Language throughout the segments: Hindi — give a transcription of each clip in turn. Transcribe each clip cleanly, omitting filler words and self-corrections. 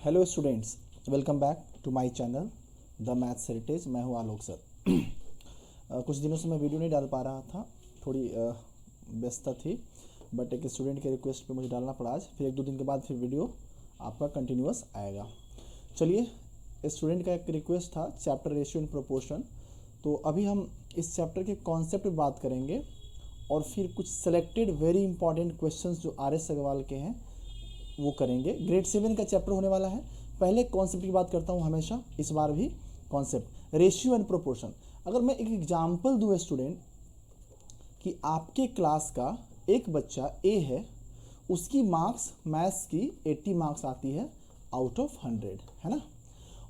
Hello students, welcome back to my channel the maths heritage. मैं हूं आलोक सर। कुछ दिनों से मैं वीडियो नहीं डाल पा रहा था, थोड़ी व्यस्तता थी, बट एक स्टूडेंट के रिक्वेस्ट पे मुझे डालना पड़ा आज। फिर एक दो दिन के बाद फिर वीडियो आपका कंटिन्यूअस आएगा। चलिए, स्टूडेंट का एक रिक्वेस्ट था चैप्टर रेशियो एंड प्रोपोर्शन, तो अभी हम इस चैप्टर के कॉन्सेप्ट पे बात करेंगे और फिर कुछ सेलेक्टेड वेरी इंपॉर्टेंट क्वेश्चंस जो RS अग्रवाल के हैं वो करेंगे। ग्रेड 7 का चैप्टर होने वाला है। पहले कॉन्सेप्ट की बात करता हूँ हमेशा, इस बार भी कॉन्सेप्ट रेशियो एंड प्रोपोर्शन। अगर मैं एक एग्जांपल दूँ स्टूडेंट कि आपके क्लास का एक बच्चा ए है, उसकी मार्क्स मैथ्स की 80 मार्क्स आती है आउट ऑफ 100, है ना।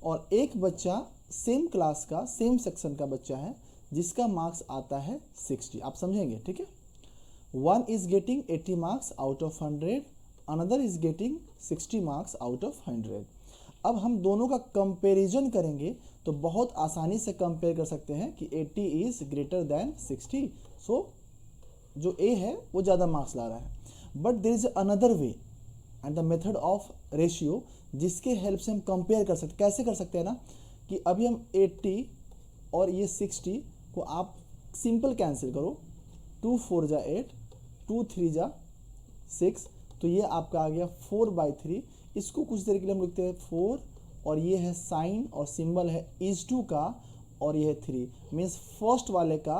और एक बच्चा सेम क्लास का सेम सेक्शन का बच्चा है जिसका मार्क्स आता है 60। आप समझेंगे, ठीक है। One is getting 80 marks out of 100, another is getting 60 marks out of 100। अब हम दोनों का कंपैरिजन करेंगे तो बहुत आसानी से कंपेयर कर सकते हैं कि 80 इज ग्रेटर देन 60, सो जो ए है वो ज़्यादा मार्क्स ला रहा है। But there is another way and the method of ratio जिसके हेल्प से हम कंपेयर कर सकते। कैसे कर सकते हैं ना, कि अभी हम 80 और ये 60 को आप सिंपल कैंसिल करो। 2 4 जा 8, 2 3 जा 6, तो ये आपका आ गया 4/3। इसको कुछ देर के लिए हम लिखते हैं 4, और ये है साइन और सिंबल है = का, और ये है 3। मीन्स फर्स्ट वाले का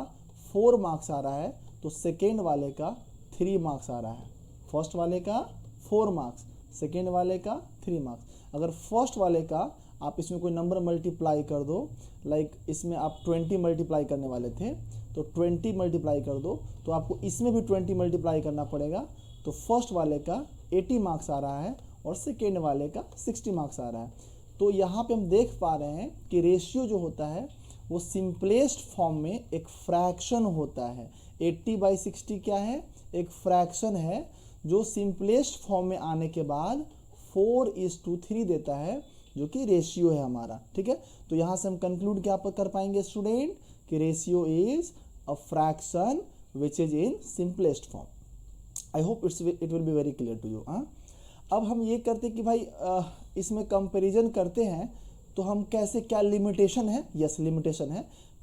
4 मार्क्स आ रहा है तो सेकेंड वाले का 3 मार्क्स आ रहा है। फर्स्ट वाले का 4 मार्क्स, सेकेंड वाले का 3 मार्क्स। अगर फर्स्ट वाले का आप इसमें कोई नंबर मल्टीप्लाई कर दो, लाइक इसमें आप 20 मल्टीप्लाई करने वाले थे तो 20 मल्टीप्लाई कर दो, तो आपको इसमें भी 20 मल्टीप्लाई करना पड़ेगा। तो फर्स्ट वाले का 80 मार्क्स आ रहा है और सेकेंड वाले का 60 मार्क्स आ रहा है। तो यहाँ पे हम देख पा रहे हैं कि रेशियो जो होता है वो सिंपलेस्ट फॉर्म में एक फ्रैक्शन होता है। 80/60 क्या है? एक फ्रैक्शन है जो सिंपलेस्ट फॉर्म में आने के बाद 4:3 देता है, जो कि रेशियो है हमारा, ठीक है। तो यहाँ से हम कंक्लूड क्या कर पाएंगे स्टूडेंट, कि ratio is a fraction which is in simplest form. I hope it will be very clear to you. अब हम ये करते कि भाई इसमें कंपैरिजन करते हैं तो हम कैसे, क्या लिमिटेशन है? यस, लिमिटेशन है।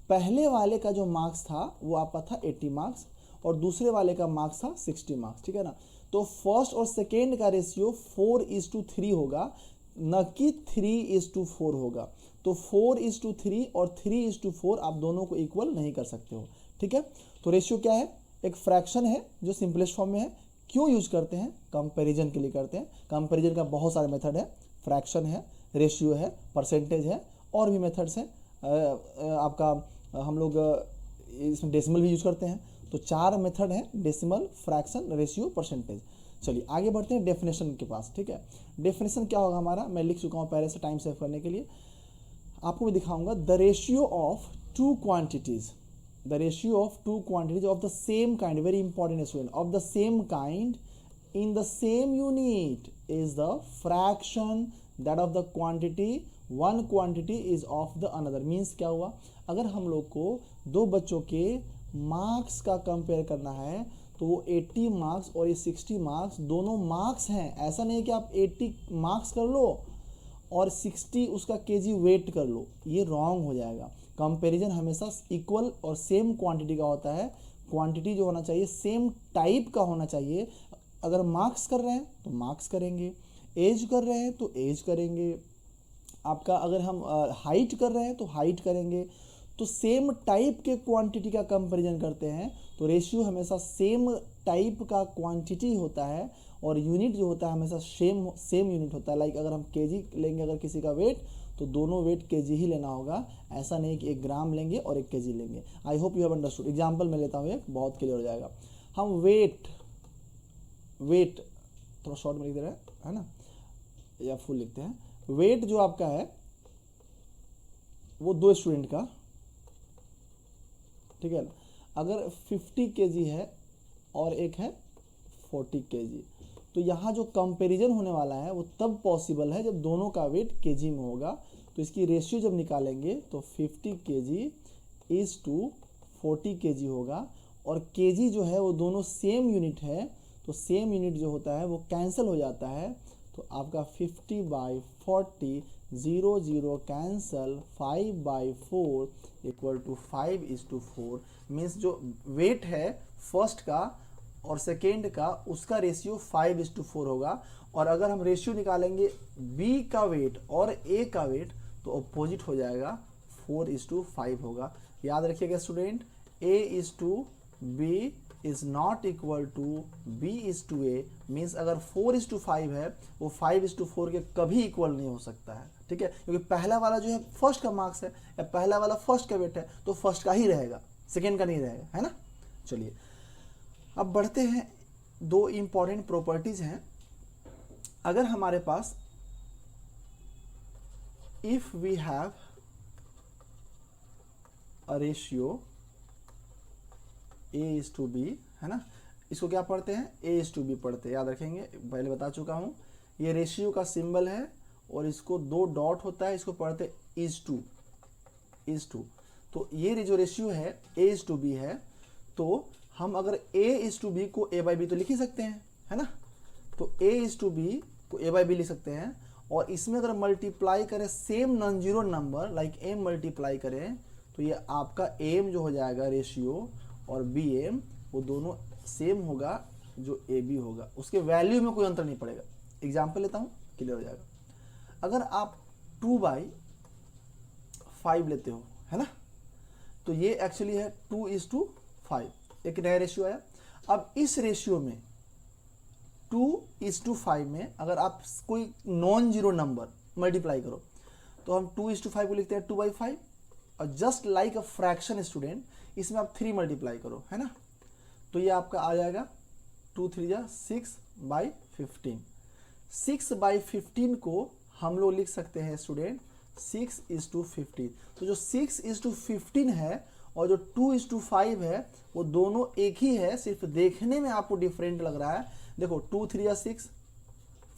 पहले वाले का जो मार्क्स था वो आपका था 80 मार्क्स और दूसरे वाले का मार्क्स था 60 मार्क्स, ठीक है ना। तो फर्स्ट और सेकेंड का रेशियो 4:3 होगा, न कि 3:4 होगा। तो 4:3 और 3:4 आप दोनों को इक्वल नहीं कर सकते हो, ठीक है। तो रेशियो क्या है? एक फ्रैक्शन है जो सिंपलेस्ट फॉर्म में है। क्यों यूज करते हैं? कंपैरिजन के लिए करते हैं। कंपैरिजन का बहुत सारे मेथड है, फ्रैक्शन है, रेशियो है, परसेंटेज है, और भी मेथड्स हैं। आपका हम लोग इसमें डेसिमल भी यूज करते हैं। तो 4 मेथड हैं: डेसिमल, फ्रैक्शन, रेशियो, परसेंटेज। चलिए आगे बढ़ते हैं डेफिनेशन के पास, ठीक है। डेफिनेशन क्या होगा हमारा, मैं लिख चुका हूँ पहले से टाइम सेव करने के लिए, आपको भी दिखाऊंगा। The ratio of two quantities, the ratio of two quantities of the same kind, very important student, of the same kind in the same unit is the fraction that of the quantity one quantity is of the another। means क्या हुआ, अगर हम लोग को दो बच्चों के मार्क्स का कंपेयर करना है तो वो 80 मार्क्स और ये 60 मार्क्स दोनों मार्क्स हैं। ऐसा नहीं कि आप 80 मार्क्स कर लो और 60 उसका केजी वेट कर लो, ये रॉन्ग हो जाएगा। कंपैरिजन हमेशा इक्वल और सेम क्वांटिटी का होता है। क्वांटिटी जो होना चाहिए सेम टाइप का होना चाहिए। अगर मार्क्स कर रहे हैं तो मार्क्स करेंगे, एज कर रहे हैं तो एज करेंगे, आपका अगर हम हाइट कर रहे हैं तो हाइट करेंगे। तो सेम टाइप के क्वांटिटी का कंपैरिजन करते हैं तो रेशियो हमेशा सेम टाइप का क्वांटिटी होता है और यूनिट जो होता है हमेशा सेम यूनिट होता है। लाइक अगर हम केजी लेंगे अगर किसी का वेट, तो दोनों वेट केजी ही लेना होगा। ऐसा नहीं कि 1 ग्राम लेंगे और 1 केजी लेंगे। I hope you have understood. Example मैं लेता हूँ, एक बहुत क्लियर हो जाएगा। हम वेट थोड़ा शॉर्ट में लिख दे रहे हैं, है ना, या फुल लिखते हैं। वेट जो आपका है वो 2 स्टूडेंट का, ठीक है। अगर 50 केजी है और एक है 40 केजी, तो यहाँ जो कंपैरिजन होने वाला है वो तब पॉसिबल है जब दोनों का वेट केजी में होगा। तो इसकी रेशियो जब निकालेंगे तो 50 केजी इज टू 40 केजी होगा, और केजी जो है वो दोनों सेम यूनिट है, तो सेम यूनिट जो होता है वो कैंसिल हो जाता है। तो आपका 50/40, 0 0 कैंसल, 5/4 इक्वल टू 5:4 मीन्स जो वेट है फर्स्ट का और सेकेंड का उसका रेशियो 5:4 होगा। और अगर हम रेशियो निकालेंगे बी का वेट और ए का वेट तो अपोजिट हो जाएगा, 4:5 होगा। याद रखिएगा student, A:B is not equal to B:A means अगर 4:5 है वो 5:4 के कभी इक्वल नहीं हो सकता है, ठीक है, क्योंकि पहला वाला जो है फर्स्ट का मार्क्स है या पहला वाला फर्स्ट का वेट है तो फर्स्ट का ही रहेगा, सेकेंड का नहीं रहेगा, है ना। चलिए अब बढ़ते हैं, दो इंपॉर्टेंट प्रॉपर्टीज हैं। अगर हमारे पास if we have a ratio A:B, है ना, इसको क्या पढ़ते हैं, A:B पढ़ते हैं, याद रखेंगे, पहले बता चुका हूं। ये रेशियो का सिंबल है और इसको 2 डॉट होता है, इसको पढ़ते is2। तो ये जो रेशियो है A:B है, तो हम अगर A:B को A/B तो लिख ही सकते हैं, है ना। तो A:B को A/B लिख सकते हैं और इसमें अगर मल्टीप्लाई करें same non zero number like m multiply करें तो ये आपका m जो हो जाएगा रेशियो और BM वो दोनों सेम होगा जो AB होगा, उसके वैल्यू में कोई अंतर नहीं पड़ेगा। एग्जाम्पल लेता हूँ, क्लियर हो जाएगा। अगर आप 2/5 लेते हो, है ना, तो ये एक्चुअली है 2:5, एक नया रेशियो आया। अब इस रेशियो में 2:5 में अगर आप कोई नॉन जीरो नंबर मल्टीप्लाई करो तो हम 2:5 को लिखते हैं 2/5 और just like a fraction student इसमें आप 3 मल्टीप्लाई करो, है ना, तो ये आपका आ जाएगा 2 3 जा 6/15। 6/15 को हम लोग लिख सकते हैं स्टूडेंट 6:15। तो जो 6:15 है और जो 2:5 है वो दोनों एक ही है, सिर्फ देखने में आपको डिफरेंट लग रहा है। देखो 2 3 जा 6,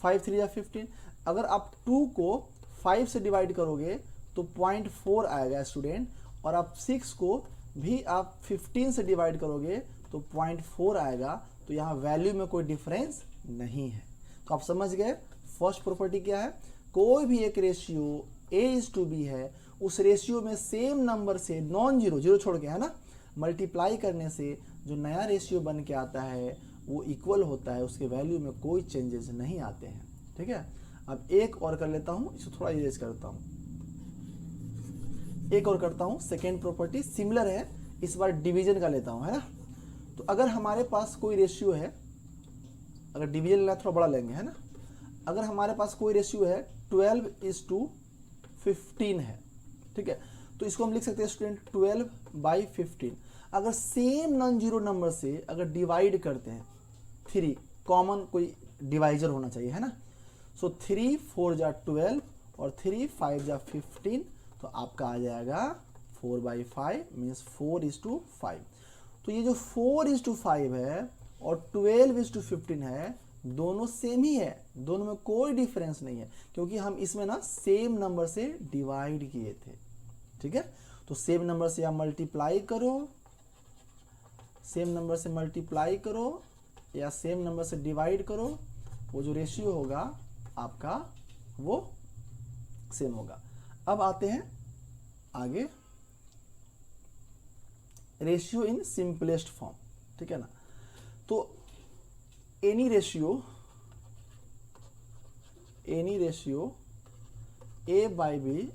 5 3 जा 15। अगर आप 2 को 5 से डिवाइड करोगे तो 0.4 आएगा स्टूडेंट, और आप 6 को भी आप 15 से डिवाइड करोगे तो 0.4 आएगा। तो यहाँ वैल्यू में कोई डिफरेंस नहीं है। तो आप समझ गए फर्स्ट प्रॉपर्टी क्या है, कोई भी एक रेशियो A:B है, उस रेशियो में सेम नंबर से नॉन जीरो, जीरो छोड़ के, है ना, मल्टीप्लाई करने से जो नया रेशियो बन के आता है वो इक्वल होता है, उसके वैल्यू में कोई चेंजेस नहीं आते हैं, ठीक है। अब एक और कर लेता हूँ, इसको थोड़ा इरेज करता हूँ, एक और करता हूँ। सेकेंड प्रॉपर्टी सिमिलर है, इस बार डिवीजन का लेता हूँ, है ना। तो अगर हमारे पास कोई रेशियो है, अगर डिवीजन लेना थोड़ा बड़ा लेंगे, है ना, अगर हमारे पास कोई रेशियो है 12:15 है, ठीक है, तो इसको हम लिख सकते हैं स्टूडेंट 12/15। अगर सेम नॉन जीरो नंबर से अगर डिवाइड करते हैं 3, कॉमन कोई डिवाइजर होना चाहिए, है ना। सो 3 4 जा 12 और 3 5 जा 15, तो आपका आ जाएगा 4/5 मीन्स 4:5। तो ये जो 4:5 है और 12:15 है दोनों सेम ही है, दोनों में कोई डिफरेंस नहीं है, क्योंकि हम इसमें ना सेम नंबर से डिवाइड किए थे, ठीक है। तो सेम नंबर से आप मल्टीप्लाई करो, सेम नंबर से मल्टीप्लाई करो या सेम नंबर से डिवाइड करो, वो जो रेशियो होगा आपका वो सेम होगा। अब आते हैं आगे, रेशियो इन सिंपलेस्ट फॉर्म, ठीक है ना। तो any ratio A/B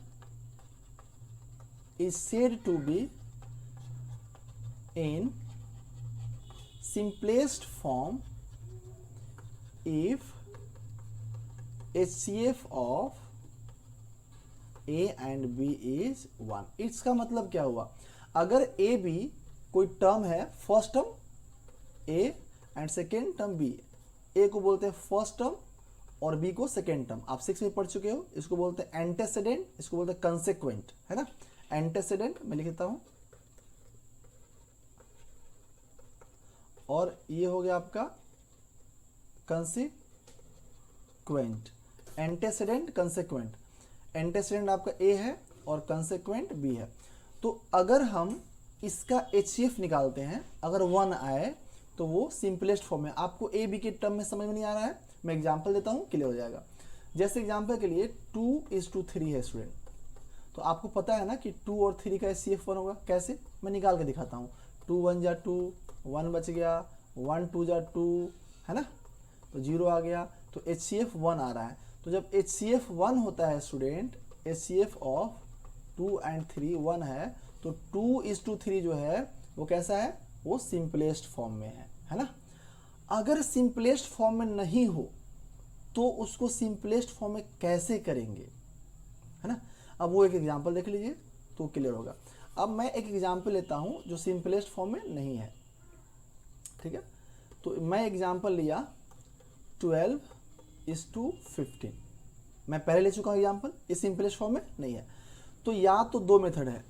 is said to be in simplest form if HCF of A and B is 1। इसका मतलब क्या हुआ, अगर AB कोई टर्म है, first term A and second term B, A को बोलते हैं फर्स्ट टर्म और B को सेकेंड टर्म, आप 6 में पढ़ चुके हो, इसको बोलते हैं एंटेसेडेंट, इसको बोलते हैं कंसेक्वेंट, है ना। एंटेसेडेंट मैं लिखता हूं और ये हो गया आपका कंसेक्वेंट, एंटेसेडेंट कंसेक्वेंट। एंटेसेडेंट आपका A है और कंसेक्वेंट B है। तो अगर हम इसका HCF निकालते हैं, अगर 1 आए तो वो सिंपलेस्ट फॉर्म है। आपको A B के टर्म में समझ में नहीं आ रहा है, मैं एग्जांपल देता हूं, क्लियर हो जाएगा। जैसे एग्जाम्पल के लिए 2:3 है स्टूडेंट, तो आपको पता है ना कि 2 और 3 का HCF 1 होगा। कैसे, मैं निकाल के दिखाता हूँ। 2 1 जा 2, 1 बच गया, 1 2 जा 2, है ना, तो 0 आ गया, तो HCF 1 आ रहा है। तो जब HCF 1 होता है स्टूडेंट, HCF ऑफ 2 एंड 3 1 है, तो 2:3 जो है वो कैसा है, वो सिंपलेस्ट फॉर्म में है ना। अगर सिंपलेस्ट फॉर्म में नहीं हो तो उसको सिंपलेस्ट फॉर्म में कैसे करेंगे, है ना। अब वो एक एग्जांपल देख लीजिए तो क्लियर होगा। अब मैं एक एग्जांपल लेता हूं जो सिंपलेस्ट फॉर्म में नहीं है, ठीक है। तो मैं एग्जांपल लिया 12:15, मैं पहले ले चुका हूं एग्जांपल, ये सिंपलेस्ट फॉर्म में नहीं है। तो या तो दो मेथड है,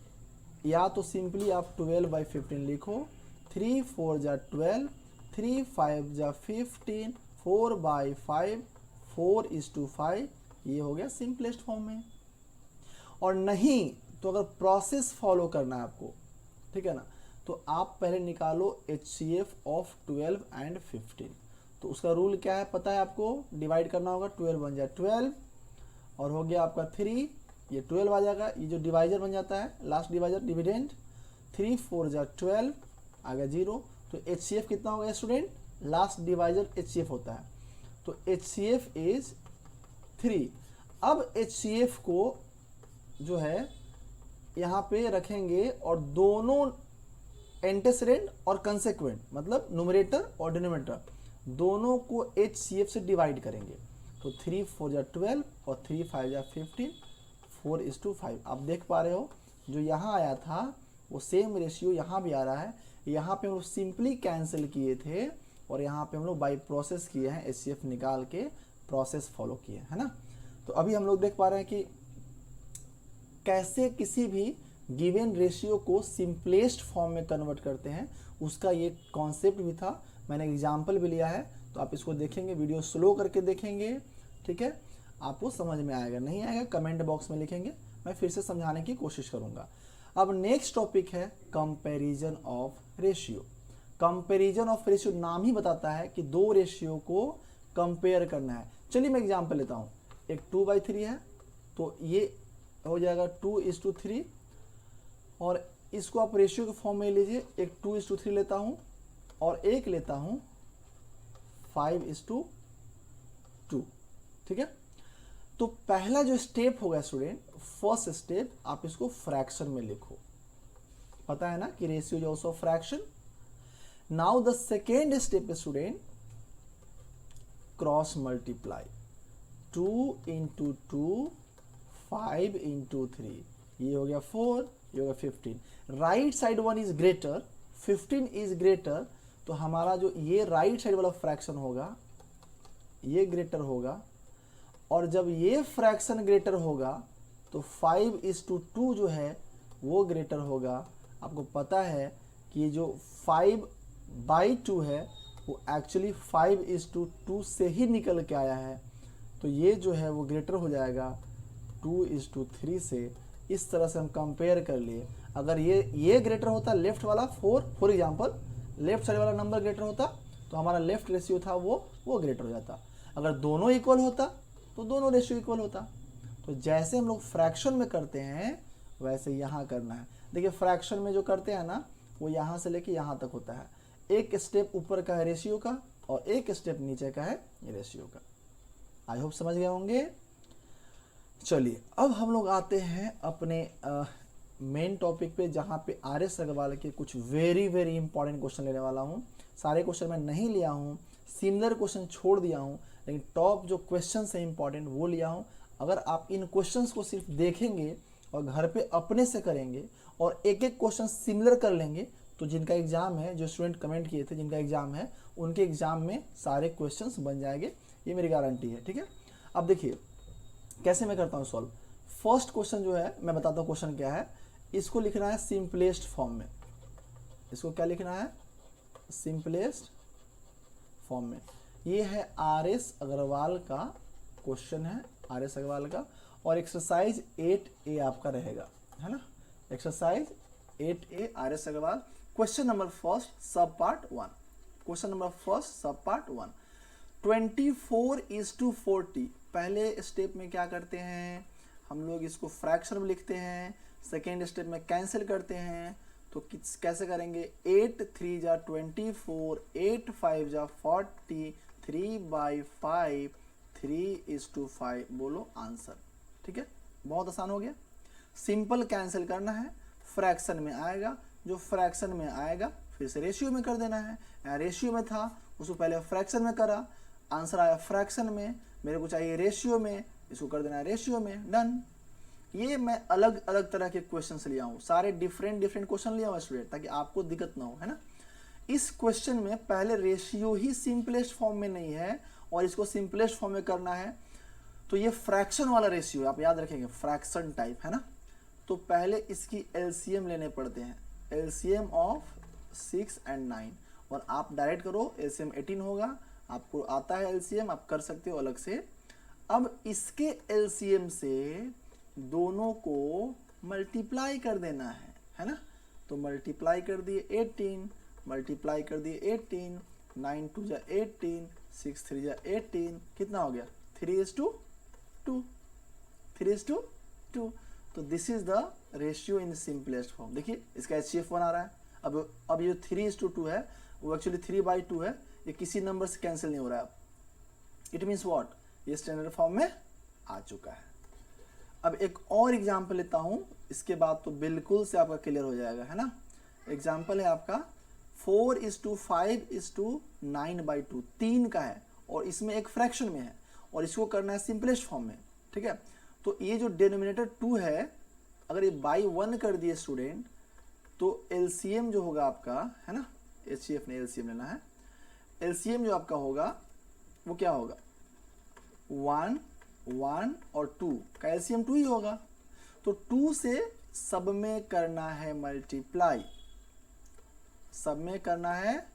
या तो सिंपली आप 12/15 लिखो, 3 4 जा 12, 3 5 जा 15, 4/5, 4:5, ये हो गया सिंपलेस्ट फॉर्म में। और नहीं तो अगर प्रोसेस फॉलो करना है आपको, ठीक है ना, तो आप पहले निकालो HCF ऑफ 12 एंड 15। तो उसका रूल क्या है पता है आपको, डिवाइड करना होगा, 12 बन जाए 12 और हो गया आपका 3, ये 12 आ जाएगा, ये जो डिवाइजर बन जाता है लास्ट डिवाइजर डिविडेंड, 3 4 जा 12 आ गया 0। तो HCF कितना हो गया स्टूडेंट, लास्ट डिवाइजर HCF होता है, तो HCF इज 3। अब HCF को जो है यहाँ पे रखेंगे और दोनों एंटेसिडेंट और कंसेक्वेंट, मतलब न्यूमरेटर और डिनोमिनेटर दोनों को HCF से डिवाइड करेंगे। तो 3 4 जा 12 और 3 5 जा 15, 4:5। आप देख पा रहे हो जो यहाँ आया था वो सेम रेशियो यहाँ भी आ रहा है। यहाँ पे हम लोग सिंपली कैंसिल किए थे और यहाँ पे हम लोग बाई प्रोसेस किए हैं, HCF निकाल के प्रोसेस फॉलो किए, है ना। तो अभी हम लोग देख पा रहे हैं कि कैसे किसी भी गिवन रेशियो को सिंपलेस्ट फॉर्म में कन्वर्ट करते हैं, उसका ये कॉन्सेप्ट भी था। मैंने एग्जाम्पल भी लिया है, तो आप इसको देखेंगे, वीडियो स्लो करके देखेंगे, ठीक है, आपको समझ में आएगा। नहीं आएगा कमेंट बॉक्स में लिखेंगे, मैं फिर से समझाने की कोशिश करूंगा। अब नेक्स्ट टॉपिक है comparison of ratio. Comparison of ratio नाम ही बताता है कि दो रेशियो को कंपेयर करना है। चलिए मैं एग्जाम्पल लेता हूँ, एक 2/3 है, तो ये हो जाएगा 2:3, और इसको आप रेशियो के फॉर्म में लीजिए, एक 2:3 लेता हूँ और एक लेता हूँ 5:2, ठीक है। तो पहला जो स्टेप होगा स्टूडेंट, फर्स्ट स्टेप, आप इसको फ्रैक्शन में लिखो, पता है ना कि ratio is also fraction. Now the second step student, cross multiply, 2 × 2, 5 × 3, ये हो गया 4, ये हो गया 15। Right side 1 is greater, 15 is greater, तो हमारा जो ये राइट साइड वाला फ्रैक्शन होगा ये ग्रेटर होगा, और जब ये फ्रैक्शन ग्रेटर होगा तो 5:2 जो है वो ग्रेटर होगा। आपको पता है कि जो 5/2 है वो एक्चुअली 5:2 से ही निकल के आया है, तो ये जो है वो ग्रेटर हो जाएगा 2:3 से। इस तरह से हम कंपेयर कर लिए। अगर ये ग्रेटर होता लेफ्ट वाला 4, फॉर एग्जांपल लेफ्ट साइड वाला नंबर ग्रेटर होता तो हमारा लेफ्ट रेशियो था वो ग्रेटर हो जाता। अगर दोनों इक्वल होता तो दोनों रेशियो इक्वल होता। तो जैसे हम लोग फ्रैक्शन में करते हैं वैसे यहाँ करना है। देखिए फ्रैक्शन में जो करते हैं ना वो यहाँ से लेके यहाँ तक होता है, एक स्टेप ऊपर का है रेशियो का और एक स्टेप नीचे का है रेशियो का। आई होप समझ गए होंगे। चलिए अब हम लोग आते हैं अपने मेन टॉपिक पे, जहाँ पे RS अग्रवाल के कुछ वेरी इंपॉर्टेंट क्वेश्चन लेने वाला हूँ। सारे क्वेश्चन मैं नहीं लिया हूँ, सिमिलर क्वेश्चन छोड़ दिया हूँ, लेकिन टॉप जो क्वेश्चन है इंपॉर्टेंट वो लिया हूँ। अगर आप इन क्वेश्चंस को सिर्फ देखेंगे और घर पे अपने से करेंगे और एक एक क्वेश्चन सिमिलर कर लेंगे, तो जिनका एग्जाम है, जो स्टूडेंट कमेंट किए थे जिनका एग्जाम है, उनके एग्जाम में सारे क्वेश्चंस बन जाएंगे, ये मेरी गारंटी है, ठीक है। अब देखिए कैसे मैं करता हूँ सॉल्व। फर्स्ट क्वेश्चन जो है मैं बताता हूँ क्वेश्चन क्या है। इसको लिखना है सिंपलेस्ट फॉर्म में। इसको क्या लिखना है, सिंपलेस्ट फॉर्म में। ये है RS अग्रवाल का क्वेश्चन है, RS अग्रवाल का, और एक्सरसाइज 8A आपका रहेगा, है ना। Exercise 8A RS Agarwal, question number first sub part 1। Question number first sub part 1, 24:40 पहले स्टेप में क्या करते हैं, हम लोग इसको फ्रैक्शन में लिखते हैं, सेकेंड स्टेप में कैंसिल करते हैं। तो कैसे करेंगे, 8 3 जा 24, 8 5 जा 40, 3/5, 3:5, बोलो आंसर। ठीक है, बहुत आसान हो गया। सिंपल कैंसिल करना है, फ्रैक्शन में आएगा, जो फ्रैक्शन में आएगा फिर से रेशियो में कर देना है। यहाँ रेशियो में था, उसको पहले फ्रैक्शन में करा, आंसर आया फ्रैक्शन में, मेरे को चाहिए रेशियो में, इसको कर देना है रेशियो में, डन। ये मैं अलग अलग तरह के क्वेश्चन लिया हूँ, सारे डिफरेंट क्वेश्चन लिया हूँ स्टूडेंट, ताकि आपको दिक्कत ना हो, है ना। इस क्वेश्चन में पहले रेशियो ही सिंपलेस्ट फॉर्म में नहीं है और इसको सिंपलेस्ट फॉर्म में करना है, तो ये फ्रैक्शन वाला रेशियो आप याद रखेंगे, फ्रैक्शन टाइप, है ना। तो पहले इसकी एलसीएम लेने पड़ते हैं, एलसीएम ऑफ 6 and 9, और आप डायरेक्ट करो, एलसीएम 18 होगा, आपको आता है एलसीएम, आप कर सकते हो अलग से। अब इसके एलसीएम से दोनों को मल्टीप्लाई कर देना है ना। तो मल्टीप्लाई कर दिए 18, मल्टीप्लाई कर दिए 18, 9 2 जा 18, 6 3 जा 18, कितना हो गया, 3:2, 3:2। तो this is the ratio in simplest form. देखिए इसका HCF 1 आ रहा है। अब ये 3:2 है, वो एक्चुअली 3/2 है, ये किसी नंबर से कैंसिल नहीं हो रहा है। इट मीन्स व्हाट, ये स्टैंडर्ड फॉर्म में आ चुका है। अब एक और एग्जाम्पल लेता हूं, इसके बाद तो बिल्कुल से आपका क्लियर हो जाएगा, है ना। एग्जाम्पल है आपका 4:5:9/2, 3 का है और इसमें एक फ्रैक्शन में है और इसको करना है सिंपलेस्ट फॉर्म में। ठीक है, तो ये जो डिनोमिनेटर 2 है, अगर ये बाई 1 कर दिए स्टूडेंट, तो एलसीएम जो होगा आपका, है ना, HCF ने एलसीएम लेना है, एलसीएम जो आपका होगा वो क्या होगा, 1 1 और 2 का एलसीएम 2 ही होगा। तो 2 से सब में करना है मल्टीप्लाई, सब में करना है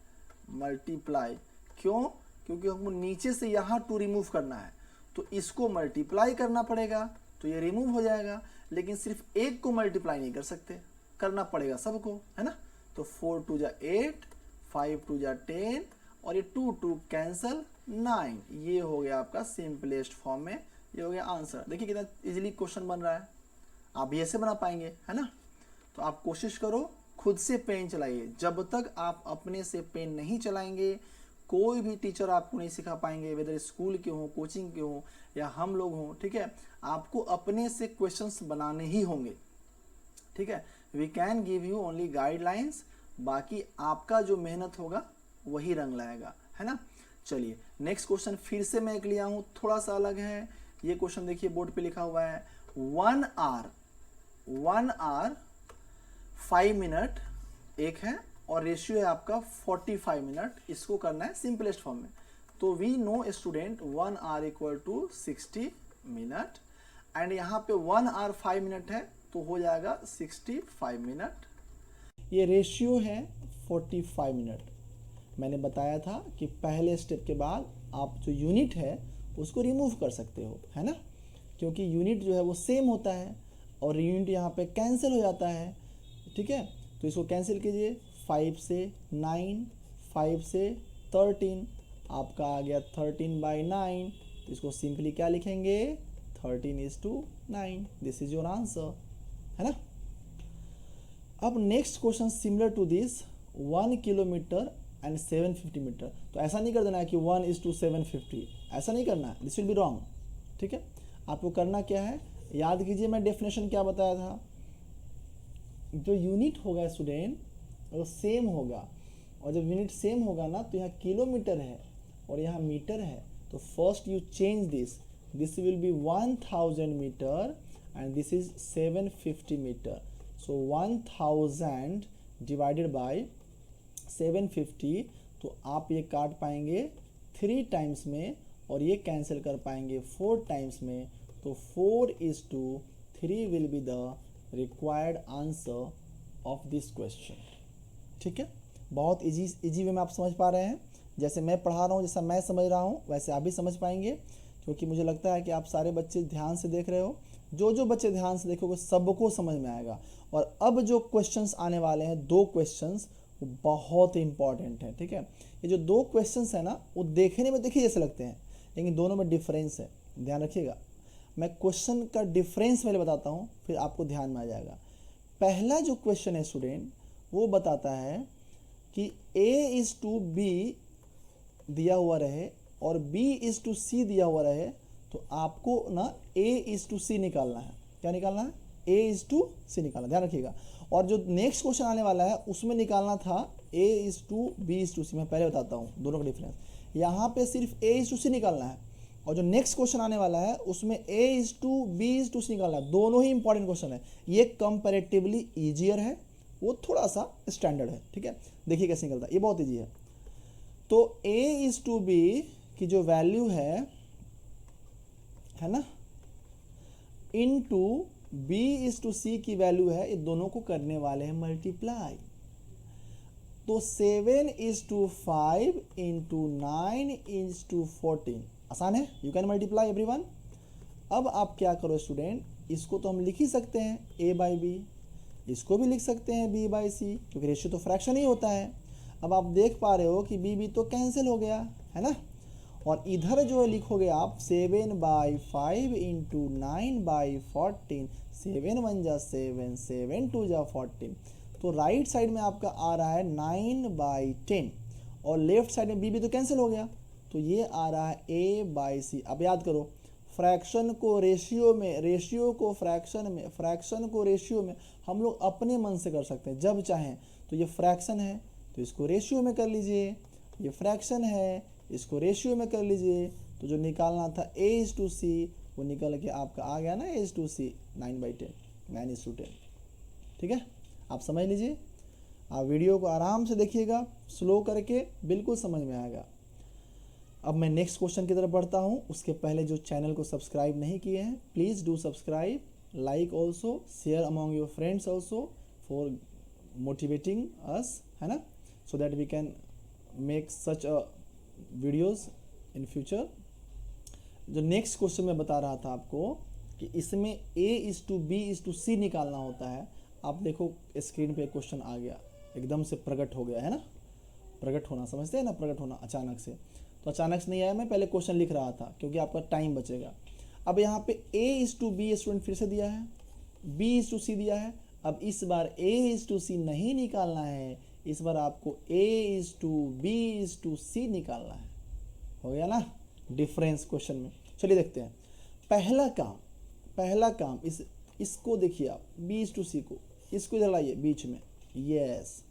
मल्टीप्लाई। क्यों, क्योंकि हमको नीचे से यहाँ 2 रिमूव करना है, तो इसको मल्टीप्लाई करना पड़ेगा, तो ये रिमूव हो जाएगा। लेकिन सिर्फ एक को मल्टीप्लाई नहीं कर सकते, करना पड़ेगा सबको, है ना। तो 4 2 जा 8, 5 2 जा 10 और ये 2 2 कैंसल 9, ये हो गया आपका सिंपलेस्ट फॉर्म में, ये हो गया आंसर। देखिए कितना इजीली क्वेश्चन बन रहा है, आप भी ऐसे बना पाएंगे, है ना। तो आप कोशिश करो, खुद से पेन चलाइए। जब तक आप अपने से पेन नहीं चलाएंगे, कोई भी टीचर आपको नहीं सिखा पाएंगे, वेदर स्कूल के हों, कोचिंग के हों या हम लोग हों। ठीक है, आपको अपने से क्वेश्चंस बनाने ही होंगे। ठीक है, we can give you only guidelines, बाकी आपका जो मेहनत होगा वही रंग लाएगा, है ना। चलिए नेक्स्ट क्वेश्चन फिर से मैं एक लिया हूँ, थोड़ा सा अलग है। ये क्वेश्चन देखिए बोर्ड पे लिखा हुआ है, 1 आवर 5 मिनट एक है और रेशियो है आपका 45 मिनट। इसको करना है सिंपलेस्ट फॉर्म में। तो we know student 1 hour equal to 60 minute and यहाँ पे 1 आवर 5 मिनट है, तो हो जाएगा 65 मिनट। ये रेशियो है 45 मिनट। मैंने बताया था कि पहले स्टेप के बाद आप जो यूनिट है उसको रिमूव कर सकते हो, है ना, क्योंकि यूनिट जो है वो सेम होता है और यूनिट यहाँ पे कैंसिल हो जाता है। ठीक है, तो इसको कैंसिल कीजिए, 5 से 9, 5 से 13, आपका आ गया 13/9। तो इसको सिंपली क्या लिखेंगे, 13:9। दिस इज योर आंसर, है ना। अब next question similar to this, 1 kilometre and 750 metre. तो ऐसा नहीं कर देना है कि 1:750, ऐसा नहीं करना है, दिस विल बी रॉन्ग। ठीक है, आपको करना क्या है, याद कीजिए मैं डेफिनेशन क्या बताया था, जो यूनिट होगा स्टूडेंट वो सेम होगा, और जब यूनिट सेम होगा ना, तो यहाँ किलोमीटर है और यहाँ मीटर है, तो first you change this will be 1000 metre and this is 750 metre. So 1000 divided by 750, तो आप ये काट पाएंगे 3 टाइम्स में और ये कैंसिल कर पाएंगे 4 टाइम्स में। तो 4:3 will be the required answer of this question. ठीक है, बहुत इजी वे में आप समझ पा रहे हैं। जैसे मैं पढ़ा रहा हूँ, जैसा मैं समझ रहा हूँ, वैसे आप भी समझ पाएंगे, क्योंकि मुझे लगता है कि आप सारे बच्चे ध्यान से देख रहे हो। जो बच्चे ध्यान से देखोगे सबको समझ में आएगा। और अब जो क्वेश्चंस आने वाले हैं, 2 क्वेश्चंस, वो बहुत इंपॉर्टेंट है। ठीक है, ये जो 2 क्वेश्चंस है ना, वो देखने में देखिए जैसे लगते हैं, लेकिन दोनों में डिफरेंस है। ध्यान रखिएगा, मैं क्वेश्चन का डिफरेंस पहले बताता हूँ, फिर आपको ध्यान में आ जाएगा। पहला जो क्वेश्चन है स्टूडेंट, वो बताता है कि A:B दिया हुआ रहे और B:C दिया हुआ रहे, तो आपको ना A:C निकालना है। क्या निकालना है? A:C निकालना, ध्यान रखिएगा। और जो नेक्स्ट क्वेश्चन आने वाला है उसमें निकालना था A:B:C। मैं पहले बताता हूँ दोनों का डिफरेंस। यहाँ पे सिर्फ A:C निकालना है, और जो नेक्स्ट क्वेश्चन आने वाला है उसमें A:B:C निकालना है। दोनों ही इंपॉर्टेंट क्वेश्चन है। ये कंपैरेटिवली ईजियर है, वो थोड़ा सा स्टैंडर्ड है, ठीक है। देखिए कैसे निकलता है, ये बहुत ईजी है। तो A:B की जो वैल्यू है ना, इनटू B:C की वैल्यू है, ये दोनों को करने वाले हैं मल्टीप्लाई। तो 7:5 इंटू 9:14, आसान है, यू कैन मल्टीप्लाई एवरीवन। अब आप क्या करो स्टूडेंट, इसको तो हम लिख ही सकते हैं A/B, इसको भी लिख सकते हैं B/C, क्योंकि रेशियो तो फ्रैक्शन ही होता है। अब आप देख पा रहे हो कि B तो कैंसिल हो गया है ना, और इधर जो है लिखोगे आप 7/5 इंटू 9/14, 7 1 जा 7, 7 2 जा 14। तो राइट साइड में आपका आ रहा है 9/10, और लेफ्ट साइड में B तो कैंसिल हो गया, तो ये आ रहा है A/C। अब याद करो, फ्रैक्शन को रेशियो में, रेशियो को फ्रैक्शन में, फ्रैक्शन को रेशियो में हम लोग अपने मन से कर सकते हैं जब चाहें। तो ये फ्रैक्शन है तो इसको रेशियो में कर लीजिए, ये फ्रैक्शन है इसको रेशियो में कर लीजिए। तो जो निकालना था A:C वो निकल के आपका आ गया ना A:C 9/10, 9:10, ठीक है। आप समझ लीजिए, आप वीडियो को आराम से देखिएगा, स्लो करके, बिल्कुल समझ में आएगा। अब मैं नेक्स्ट क्वेश्चन की तरफ बढ़ता हूँ। उसके पहले जो चैनल को सब्सक्राइब नहीं किए हैं, please do subscribe, like also, share among your friends also for motivating us, है ना, so that we can make such a videos in future. जो नेक्स्ट क्वेश्चन मैं बता रहा था आपको कि इसमें A:B:C निकालना होता है। आप देखो स्क्रीन पे क्वेश्चन आ गया, एकदम से प्रकट हो गया है ना, प्रकट होना समझते हैं ना, प्रकट होना अचानक से। तो अचानक से नहीं आया, मैं पहले क्वेश्चन लिख रहा था क्योंकि आपका टाइम बचेगा। अब यहाँ पे A:B स्टूडेंट फिर से दिया है, B:C दिया है। अब इस बार A:C नहीं निकालना है, इस बार आपको A:B:C निकालना है। हो गया ना डिफरेंस क्वेश्चन में। चलिए देखते हैं पहला काम इसको देखिए आप, B:C को, इसको इधर लाइए बीच में। यस,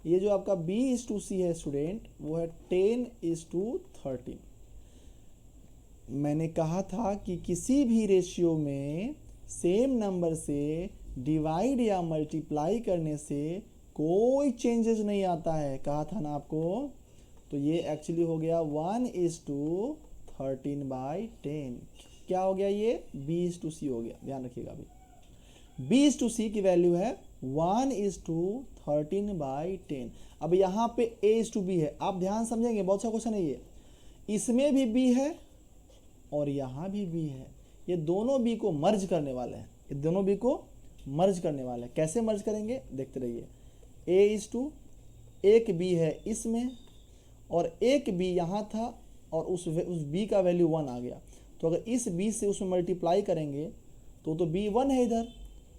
ये जो आपका B:C है स्टूडेंट, वो है 10:13। मैंने कहा था कि किसी भी रेशियो में सेम नंबर से डिवाइड या मल्टीप्लाई करने से कोई चेंजेस नहीं आता है, कहा था ना आपको। तो ये एक्चुअली हो गया 1:13/10। क्या हो गया ये? B:C हो गया, ध्यान रखिएगा। अभी B:C की वैल्यू है 1:13/10। अब यहाँ पे A:B है, आप ध्यान समझेंगे, बहुत सा क्वेश्चन है ये। इसमें भी B है और यहाँ भी B है, ये दोनों B को मर्ज करने वाले हैं, ये दोनों B को मर्ज करने वाले हैं। कैसे मर्ज करेंगे देखते रहिए। A:, एक B है इसमें और एक B यहाँ था, और उस B का वैल्यू 1 आ गया। तो अगर इस B से उसमें मल्टीप्लाई करेंगे तो B 1 है इधर,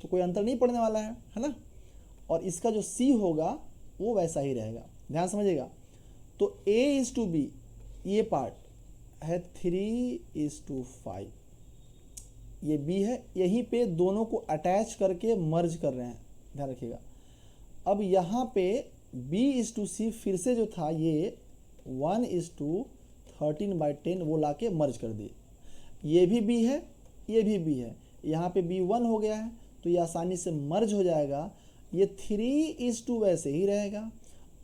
तो कोई अंतर नहीं पड़ने वाला है ना। और इसका जो C होगा वो वैसा ही रहेगा, ध्यान समझिएगा। तो A:B ये पार्ट है 3:5, ये B है, यहीं पे दोनों को अटैच करके मर्ज कर रहे हैं, ध्यान रखिएगा। अब यहाँ पे B:C फिर से जो था ये 1:13/10 वो लाके मर्ज कर दिए। ये भी B है, ये भी B है, यहाँ पे B 1 हो गया है, तो ये आसानी से मर्ज हो जाएगा। ये 3:2 वैसे ही रहेगा,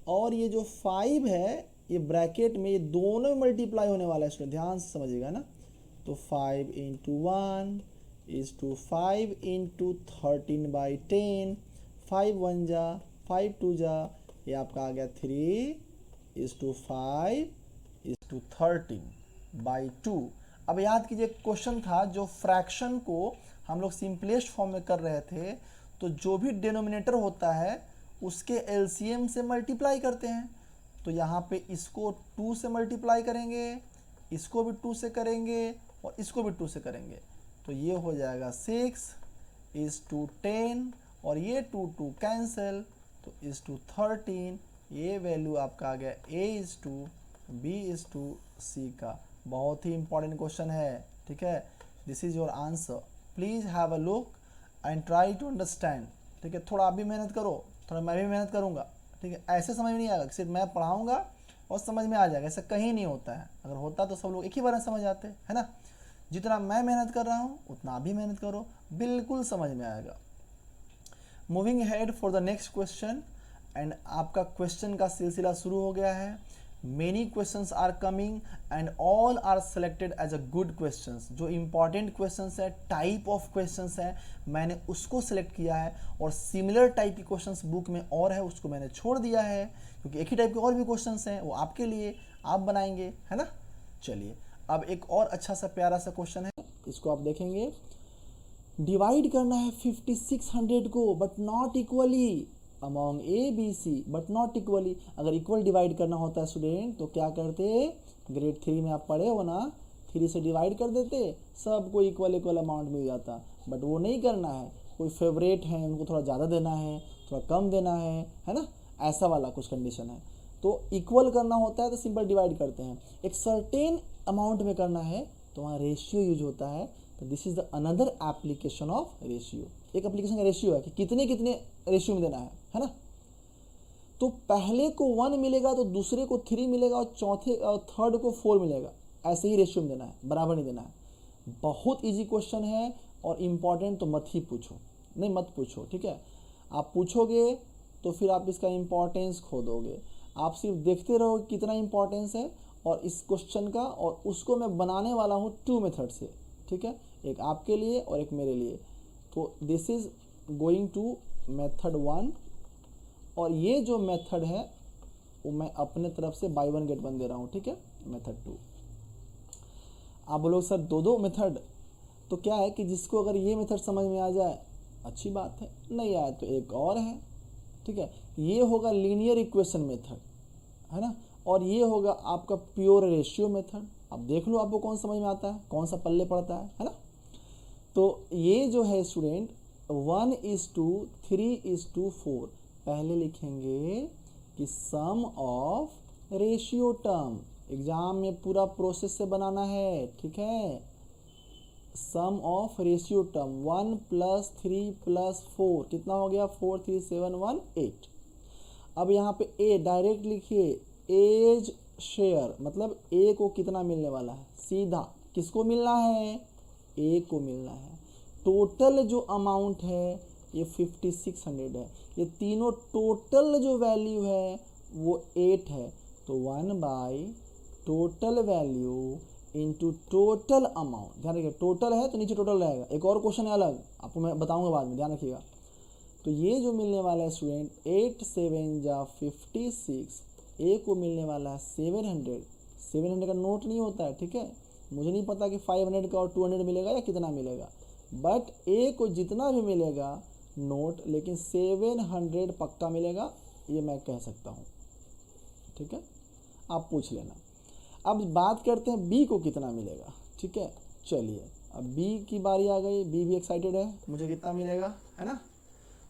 और ये जो 5 है ये ब्रैकेट में, ये दोनों मल्टीप्लाई होने वाला है, ध्यान से समझिएगा ना। तो 5 × 1 = 5 × 13/10, 5 1 जा 5 2 जा, ये आपका आ गया 3:5:13/2। अब याद कीजिए क्वेश्चन था जो फ्रैक्शन को हम लोग सिंपलेस्ट फॉर्म में कर रहे थे, तो जो भी डिनोमिनेटर होता है उसके एलसीएम से मल्टीप्लाई करते हैं। तो यहाँ पे इसको 2 से मल्टीप्लाई करेंगे, इसको भी 2 से करेंगे, और इसको भी 2 से करेंगे तो ये हो जाएगा 6:10 और ये 2 कैंसिल तो (13) ये वैल्यू आपका आ गया A:B:C का। बहुत ही इंपॉर्टेंट क्वेश्चन है, ठीक है। This is your answer, please have a look and try to understand, ठीक है। थोड़ा आप भी मेहनत करो, थोड़ा मैं भी मेहनत करूंगा, ठीक है। ऐसे समझ में नहीं आएगा, सिर्फ मैं पढ़ाऊंगा और समझ में आ जाएगा, ऐसा कहीं नहीं होता है। अगर होता तो सब लोग एक ही बार में समझ आते, है ना। जितना मैं मेहनत कर रहा हूँ उतना आप भी मेहनत करो, बिल्कुल समझ में आएगा। Moving head for the next question, and आपका क्वेश्चन का सिलसिला शुरू हो गया है। Many questions are coming and all are selected as a good questions. जो इंपॉर्टेंट क्वेश्चंस है, टाइप ऑफ क्वेश्चंस है, मैंने उसको सिलेक्ट किया है, और सिमिलर टाइप की क्वेश्चंस बुक में और है उसको मैंने छोड़ दिया है, क्योंकि एक ही टाइप के और भी क्वेश्चंस हैं, वो आपके लिए आप बनाएंगे, है ना। चलिए अब एक और अच्छा सा प्यारा सा क्वेश्चन है, इसको आप देखेंगे। डिवाइड करना है 5600 को but not equally among A, B, C but not equally. अगर इक्वल डिवाइड करना होता है स्टूडेंट तो क्या करते, ग्रेड 3 में आप पढ़े हो ना, 3 से डिवाइड कर देते, सबको इक्वल अमाउंट मिल जाता। बट वो नहीं करना है, कोई फेवरेट है उनको थोड़ा ज़्यादा देना है, थोड़ा कम देना है ना, ऐसा वाला कुछ कंडीशन है। तो इक्वल करना होता है तो सिंपल डिवाइड करते हैं। एक सर्टेन अमाउंट में करना है तो वहाँ रेशियो यूज होता है। तो this is the another application of ratio. एक एप्लीकेशन का रेशियो है कि कितने कितने रेशियो में देना है ना। तो पहले को 1 मिलेगा तो दूसरे को 3 मिलेगा और चौथे और थर्ड को 4 मिलेगा, ऐसे ही रेशियो में देना है, बराबर नहीं देना है। बहुत इजी क्वेश्चन है और इम्पॉर्टेंट तो मत ही पूछो, नहीं मत पूछो, ठीक है। आप पूछोगे तो फिर आप इसका इम्पोर्टेंस खो दोगे। आप सिर्फ देखते रहो कितना इम्पोर्टेंस है, और इस क्वेश्चन का और उसको मैं बनाने वाला हूँ 2 मेथड से, ठीक है, एक आपके लिए और एक मेरे लिए। तो this is going to method 1, और ये जो मेथड है वो मैं अपने तरफ से बाय 1 गेट 1 दे रहा हूँ, ठीक है। मेथड 2 आप बोलोगे सर दो मेथड, तो क्या है कि जिसको अगर ये मेथड समझ में आ जाए अच्छी बात है, नहीं आए तो एक और है, ठीक है। ये होगा लीनियर इक्वेशन मेथड, है ना, और ये होगा आपका प्योर रेशियो मेथड। अब देख लो आपको कौन समझ में आता है, कौन सा पल्ले पड़ता है ना। तो ये जो है स्टूडेंट 1:3:4, पहले लिखेंगे कि सम ऑफ रेशियो टर्म। एग्जाम में पूरा प्रोसेस से बनाना है, ठीक है। सम ऑफ रेशियो टर्म 1 + 3 + 4 कितना हो गया, 4 3 7 1 8। अब यहाँ पे ए डायरेक्ट लिखिए, एज शेयर, मतलब ए को कितना मिलने वाला है, सीधा किसको मिलना है, ए को मिलना है। टोटल जो अमाउंट है ये 5600 है, ये तीनों टोटल जो वैल्यू है वो 8 है। तो 1 total value into total amount. ध्यान रखिए टोटल है तो नीचे टोटल रहेगा। एक और क्वेश्चन है अलग, आपको मैं बताऊंगा बाद में, ध्यान रखिएगा। तो ये जो मिलने वाला है स्टूडेंट 8 7 जा 56, ए को मिलने वाला है 700 का नोट नहीं होता है, ठीक है। मुझे नहीं पता कि 500 का और 200 मिलेगा या कितना मिलेगा, बट ए को जितना भी मिलेगा नोट, लेकिन 700 पक्का मिलेगा, ये मैं कह सकता हूँ, ठीक है। आप पूछ लेना। अब बात करते हैं बी को कितना मिलेगा, ठीक है। चलिए अब बी की बारी आ गई, बी भी एक्साइटेड है, मुझे कितना मिलेगा, है ना।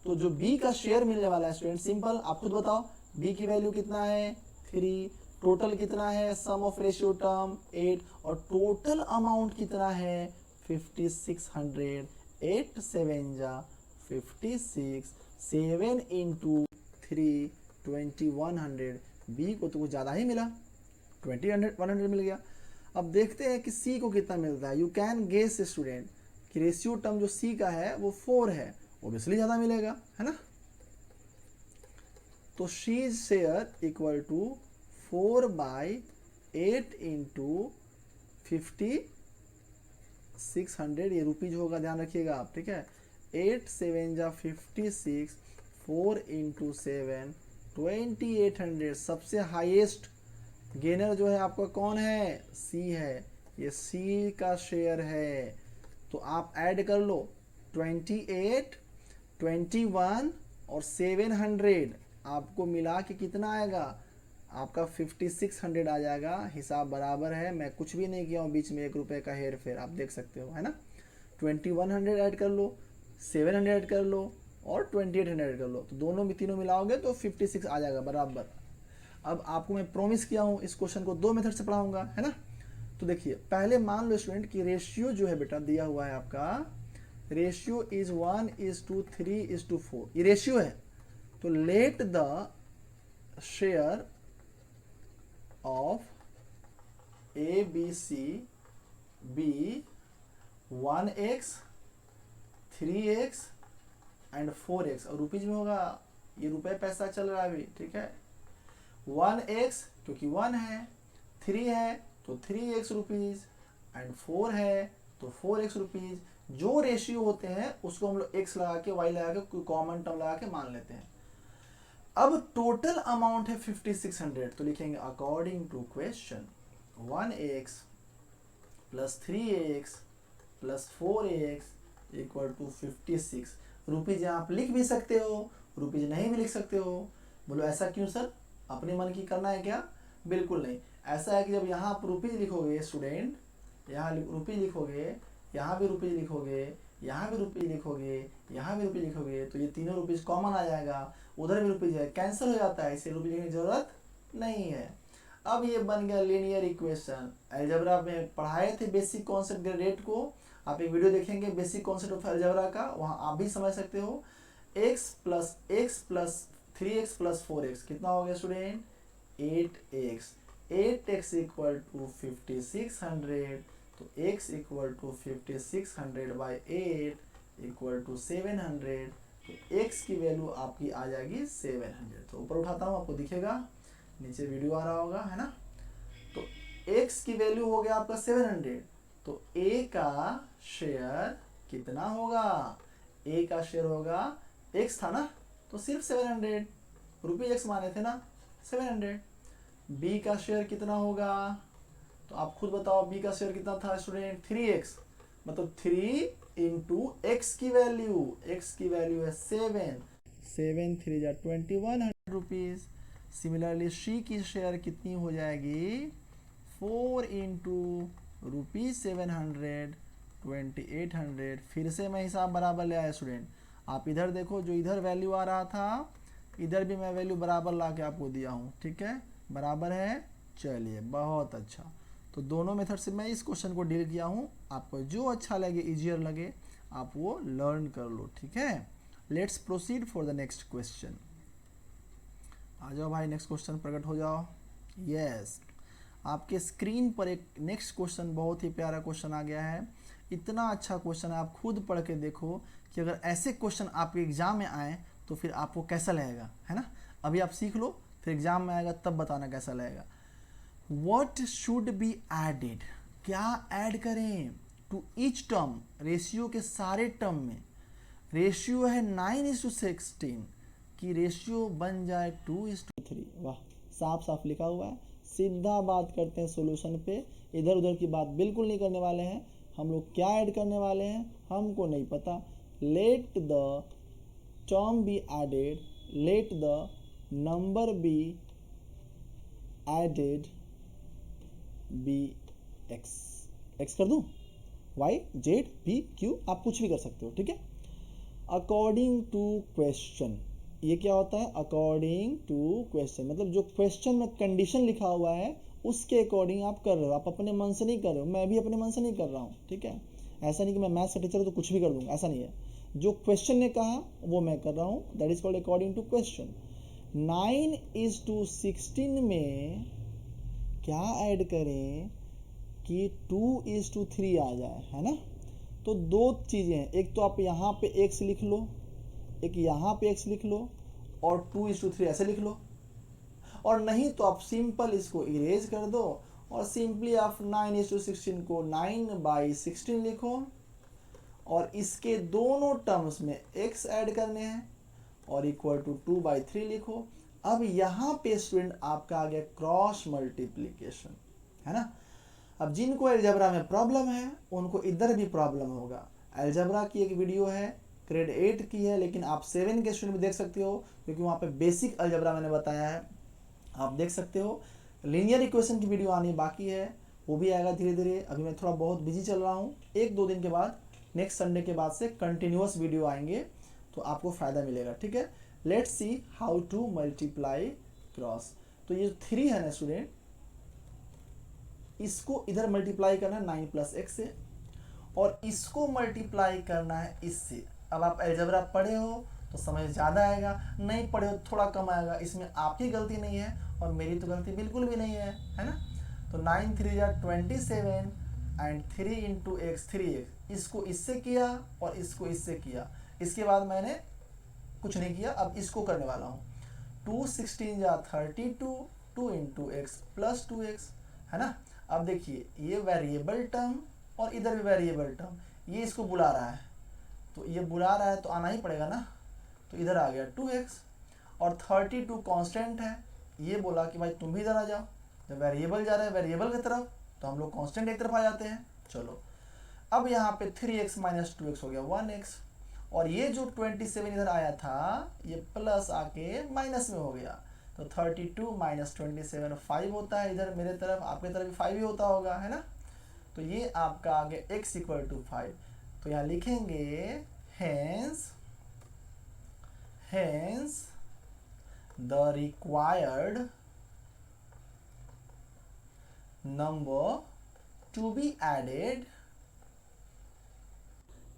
तो जो बी का शेयर मिलने वाला है स्टूडेंट, सिंपल आप खुद बताओ, बी की वैल्यू कितना है 3, टोटल कितना है सम ऑफ रेशियो टर्म 8, और टोटल अमाउंट कितना है 5600। 8 7 जा 56, 7 × 3 2100। बी को तो कुछ ज़्यादा ही मिला, 100 मिल गया। अब देखते हैं कि सी को कितना मिलता है। यू कैन गेस स्टूडेंट कि रेशियो टर्म जो सी का है वो 4 है, ओबियसली ज़्यादा मिलेगा, है ना। तो शी शेयर इक्वल टू 4/8 × 5600, ये रुपीज होगा, ध्यान रखिएगा आप, ठीक है। 8 7 जा 56, 4 × 7 2800। सबसे हाईएस्ट गेनर जो है आपका कौन है, सी है, ये सी का शेयर है। तो आप ऐड कर लो 28, 21 और 700, आपको मिला के कितना आएगा, आपका 5600 आ जाएगा। हिसाब बराबर है, मैं कुछ भी नहीं किया हूँ बीच में 1 रुपये का हेर फेर, आप देख सकते हो, है ना। 2100 ऐड कर लो, 700 ऐड कर लो और 2800 ऐड कर लो, तो दोनों भी तीनों मिलाओगे तो 56 आ जाएगा बराबर। अब आपको मैं प्रॉमिस किया हूँ इस क्वेश्चन को 2 मेथड से पढ़ाऊंगा, है ना। तो देखिए पहले मान लो स्टूडेंट कि रेशियो जो है बेटा दिया हुआ है आपका, रेशियो इज 1:3:4, ये रेशियो है। तो let the share of A B C be 1x 3x and 4x, और रुपीज में होगा, ये रुपए पैसा चल रहा है अभी, ठीक है। 1x क्योंकि 1 है, 3 है तो 3x रुपीज एंड 4 है तो 4x रुपीज। जो रेशियो होते हैं उसको हम लोग x लगा के y लगा के कोई कॉमन टर्म लगा के मान लेते हैं। अब टोटल अमाउंट है 5600, तो लिखेंगे according to question 1x plus 3x plus 4x equal to 56 rupees. आप लिख भी सकते हो, रुपीज नहीं भी लिख सकते हो। बोलो ऐसा क्यों सर, अपने मन की करना है क्या? बिल्कुल नहीं, ऐसा है कि जब यहाँ आप रुपीज लिखोगे स्टूडेंट, यहाँ रुपीज लिखोगे, यहाँ भी रुपीज लिखोगे, यहाँ भी रुपीज लिखोगे, यहाँ भी रुपीज लिखोगे, तो ये तीनों रुपीज कॉमन आ जाएगा, उधर भी रुपीज है, कैंसिल हो जाता है, इसे रुपीज लिखने की जरूरत नहीं है। अब ये बन गया लीनियर इक्वेशन। अलजेब्रा में पढ़ाए थे बेसिक कॉन्सेप्ट ग्रेड को, आप एक वीडियो देखेंगे बेसिक कॉन्सेप्ट ऑफ अलजेब्रा का, वहाँ आप भी समझ सकते हो। x plus 3x plus 4x कितना हो गया student? 8x। 8x equal to 5600, तो x equal to 5600 by 8 equal to 700, तो x की वैल्यू आपकी आ जाएगी 700। तो ऊपर उठाता हूँ आपको दिखेगा, नीचे वीडियो आ रहा होगा, है ना। तो x की वैल्यू हो गया आपका 700, तो a का शेयर कितना होगा? a का शेयर होगा, x था ना तो सिर्फ 700 रुपीज x माने थे ना 700। b का शेयर कितना होगा? तो आप खुद बताओ b का शेयर कितना था स्टूडेंट? 3x, मतलब 3 इंटू x की वैल्यू, x की वैल्यू है 7 3 जा 2100 रुपीज। सिमिलरली c की शेयर कितनी हो जाएगी? 4 इंटू रुपीज 700 2800। फिर से मैं हिसाब बराबर ले आया स्टूडेंट, आप इधर देखो, जो इधर वैल्यू आ रहा था इधर भी मैं वैल्यू बराबर ला के आपको दिया हूँ, ठीक है, बराबर है। चलिए बहुत अच्छा, तो दोनों मेथड से मैं इस क्वेश्चन को डील किया हूँ। आपको जो अच्छा लगे, इजियर लगे, आप वो लर्न कर लो, ठीक है। Let's proceed for the next question. आ जाओ भाई, नेक्स्ट क्वेश्चन प्रकट हो जाओ। यस, आपके स्क्रीन पर एक नेक्स्ट क्वेश्चन, बहुत ही प्यारा क्वेश्चन आ गया है। इतना अच्छा क्वेश्चन है, आप खुद पढ़ के देखो कि अगर ऐसे क्वेश्चन आपके एग्जाम में आए तो फिर आपको कैसा लगेगा, है ना। अभी आप सीख लो, फिर एग्जाम में आएगा तब बताना कैसा लगेगा। व्हाट शुड बी एडेड, क्या ऐड करें टू ईच टर्म, रेशियो के सारे टर्म में। रेशियो है 9:16 की रेशियो बन जाए 2:3। वाह, साफ साफ लिखा हुआ है। सीधा बात करते हैं सॉल्यूशन पे, इधर उधर की बात बिल्कुल नहीं करने वाले हैं। हम लोग क्या ऐड करने वाले हैं हमको नहीं पता। Let the term be added, let the number be added be x, x कर दूं, वाई जेड पी क्यू, आप कुछ भी कर सकते हो, ठीक है। अकॉर्डिंग टू क्वेश्चन, ये क्या होता है? अकॉर्डिंग टू क्वेश्चन, मतलब जो क्वेश्चन में कंडीशन लिखा हुआ है उसके अकॉर्डिंग आप कर रहे हो, आप अपने मन से नहीं कर रहे हो, मैं भी अपने मन से नहीं कर रहा हूँ, ठीक है। ऐसा नहीं कि मैं मैथ्स का टीचर हूँ तो कुछ भी कर दूंगा, ऐसा नहीं है। जो क्वेश्चन ने कहा वो मैं कर रहा हूँ, that is called according to question. 9:16 में क्या ऐड करें कि 2:3 आ जाए, है ना। तो दो चीजें हैं, एक तो आप यहाँ पे x लिख लो, एक यहाँ पे x लिख लो, और 2:3 ऐसे लिख लो, और नहीं तो आप सिंपल इसको इरेज कर दो और सिंपली आप 9:16 को 9/16 लिखो, और इसके दोनों टर्म्स में x ऐड करने हैं और इक्वल टू 2/3 लिखो। अब यहाँ पे स्टूडेंट आपका आ गया क्रॉस मल्टीप्लीकेशन, है ना। अब जिनको अलजेब्रा में प्रॉब्लम है उनको इधर भी प्रॉब्लम होगा। अलजेब्रा की एक वीडियो है, ग्रेड 8 की है, लेकिन आप 7 के स्टूडेंट भी देख सकते हो क्योंकि वहाँ पे बेसिक अलजेब्रा मैंने बताया है। आप देख सकते हो लीनियर इक्वेशन की वीडियो आनी बाकी है, वो भी आएगा धीरे धीरे। अभी मैं थोड़ा बहुत बिजी चल रहा हूँ, 1-2 दिन के बाद नेक्स्ट संडे के बाद से कंटिन्यूअस वीडियो आएंगे, तो आपको फ़ायदा मिलेगा, ठीक है। Let's see how to multiply cross. तो ये 3 है ना स्टूडेंट, इसको इधर मल्टीप्लाई करना है 9 + x से, और इसको मल्टीप्लाई करना है इससे। अब आप अलजेब्रा पढ़े हो तो समझ ज़्यादा आएगा, नहीं पढ़े हो थोड़ा कम आएगा। इसमें आपकी गलती नहीं है और मेरी तो गलती बिल्कुल भी नहीं है ना। तो 9 3 जा 27 एंड 3 × x 3x, इसको इससे किया और इसको इससे किया। इसके बाद मैंने कुछ नहीं किया, अब इसको करने वाला हूँ। 2 16 जा 32, 2 × x + 2x, है ना। अब देखिए ये वेरिएबल टर्म और इधर भी वेरिएबल टर्म, ये इसको बुला रहा है, तो ये बुला रहा है तो आना ही पड़ेगा ना। तो इधर आ गया 2x, और 32 कांस्टेंट है, ये बोला कि भाई तुम भी इधर आ जाओ। जब वेरिएबल जा रहा है वेरिएबल की तरफ, तो हम लोग कांस्टेंट एक तरफ आ जाते हैं। चलो अब यहाँ पे 3x - 2x हो गया 1x, और ये जो 27 इधर आया था ये प्लस आके माइनस में हो गया। तो 32 - 27 5 होता है, इधर मेरे तरफ, आपके तरफ भी 5 ही होता होगा, है ना। तो ये आपका आ गया x = 5। तो यहाँ लिखेंगे hence the required number to be added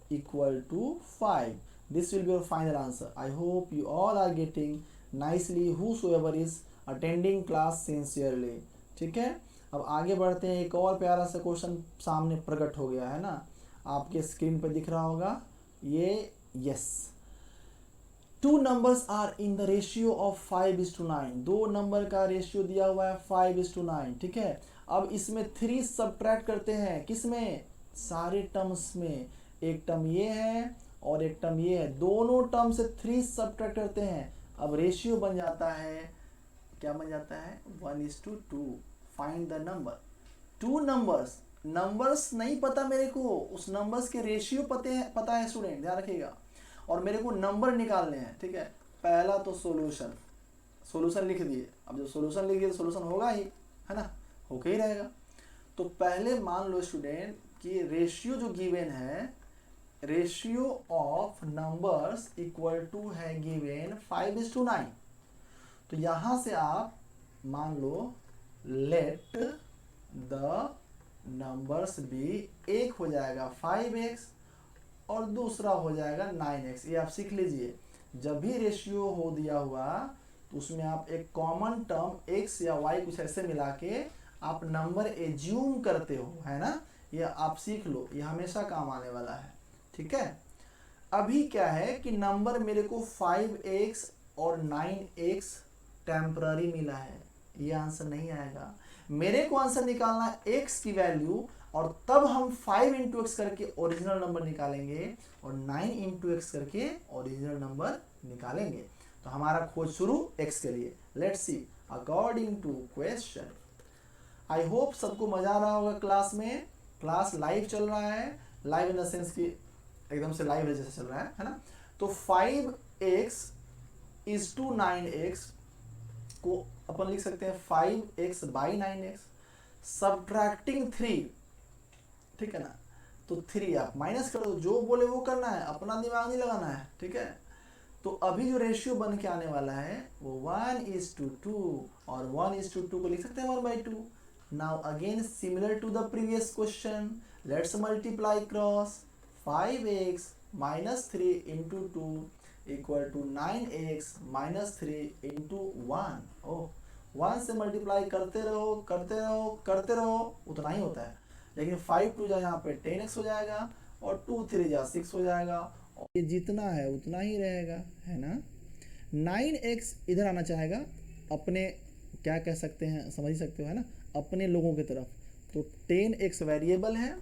equal to 5. This will be your final answer. I hope you all are getting nicely, whosoever is attending class sincerely. ठीक है, अब आगे बढ़ते हैं। एक और प्यारा सा क्वेश्चन सामने प्रकट हो गया है ना, आपके स्क्रीन पर दिख रहा होगा ये। Yes, 2 numbers are in the ratio of 5:9। 2 number का रेशियो दिया हुआ है 5:9, ठीक है। अब इसमें 3 सब्ट्रैक्ट करते हैं, किसमें, सारे टर्म्स में। एक टर्म ये है और एक टर्म ये है, दोनों टर्म से 3 सब्ट्रैक्ट करते हैं। अब रेशियो बन जाता है, क्या बन जाता है, 1:2। Find the number. 2 नंबर्स नहीं पता मेरे को, उस नंबर्स के रेशियो पता है स्टूडेंट, ध्यान रखिएगा। और मेरे को नंबर निकालने हैं, ठीक है। पहला तो सोल्यूशन लिख दिए। अब जब सोल्यूशन लिख दिए तो सोल्यूशन होगा ही, है ना, होके ही रहेगा। तो पहले मान लो स्टूडेंट कि रेशियो जो गिवन है, ratio of numbers equal to है गिवन 5:9। तो यहां से आप मान लो लेट द नंबर्स बी, एक हो जाएगा 5x और दूसरा हो जाएगा 9x। ये आप सीख लीजिए, जब भी रेशियो हो दिया हुआ तो उसमें आप एक कॉमन टर्म x या y कुछ ऐसे मिला के आप नंबर एज्यूम करते हो, है ना। ये आप सीख लो, ये हमेशा काम आने वाला है, ठीक है। अभी क्या है कि नंबर मेरे को 5x और 9x टेम्पररी मिला है, ये आंसर नहीं आएगा। मेरे को आंसर निकालना है x की वैल्यू, और तब हम 5 × x करके ओरिजिनल नंबर निकालेंगे और 9 × x करके ओरिजिनल नंबर निकालेंगे। तो हमारा खोज शुरू x के लिए। Let's see according to question. I hope सबको मजा आ रहा होगा क्लास में। क्लास लाइव चल रहा है, लाइव इन द सेंस कि एकदम से लाइव जैसे चल रहा है ना। तो 5x = 9x को अपन लिख सकते हैं 5x / 9x, सब्ट्रैक्टिंग 3, ठीक है ना। तो 3 आप माइनस कर दो, जो बोले वो करना है, अपना दिमाग नहीं लगाना है, ठीक है। तो अभी जो रेशियो बन के आने वाला है वो 1:2, और 1:2 को लिख सकते हैं 1/2। Now again similar to the previous question, let's multiply cross. 5x - 3 × 2 = 9x - 3 × 1। ओह, 1 से मल्टीप्लाई करते रहो, उतना ही होता है। लेकिन 5 2 यहाँ पे 10x हो जाएगा, और 2 3 जा 6 हो जाएगा, और ये जितना है उतना ही रहेगा, है ना। 9x इधर आना चाहेगा, अपने क्या कह सकते हैं, समझ ही सकते हो, है ना, अपने लोगों की तरफ। तो 10x वेरिएबल है,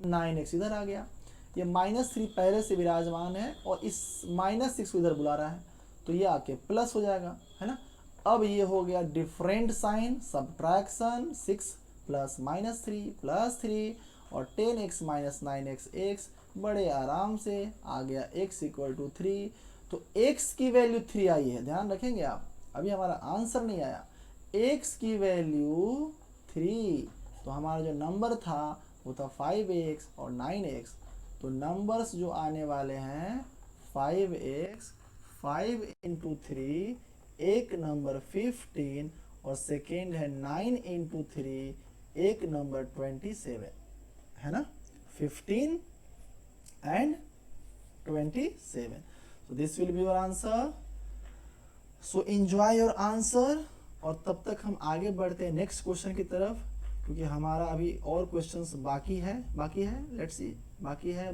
9x इधर आ गया। ये -3 पहले से विराजमान है और इस -6 को इधर बुला रहा है, तो ये आके प्लस हो जाएगा, है ना। अब ये हो गया डिफरेंट साइन, सब्ट्रैक्शन, 6 + -3 + 3 और 10x - 9x x, बड़े आराम से आ गया x = 3। तो x की वैल्यू 3 आई है, ध्यान रखेंगे आप, अभी हमारा आंसर नहीं आया। x की वैल्यू 3, तो हमारा जो नंबर था वो था 5x और 9x। तो नंबर्स जो आने वाले हैं 5x, 5 इंटू 3, एक नंबर 15 और सेकेंड है 9 इंटू 3, एक नंबर 27, है ना, 15 and 27. So this will be your answer. So enjoy your answer. और तब तक हम आगे बढ़ते हैं नेक्स्ट क्वेश्चन की तरफ, क्योंकि हमारा अभी और क्वेश्चंस बाकी है लेट्स सी, बाकी है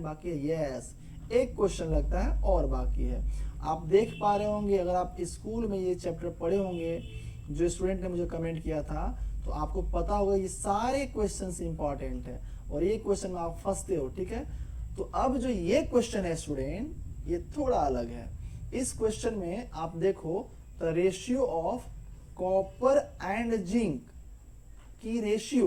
यस, एक क्वेश्चन लगता है और बाकी है। आप देख पा रहे होंगे, अगर आप स्कूल में ये चैप्टर पढ़े होंगे, जो स्टूडेंट ने मुझे कमेंट किया था, तो आपको पता होगा ये सारे क्वेश्चंस इंपॉर्टेंट है और ये क्वेश्चन में आप फंसते हो, ठीक है। तो अब जो ये क्वेश्चन है स्टूडेंट, ये थोड़ा अलग है। इस क्वेश्चन में आप देखो, the ratio of copper and zinc की रेशियो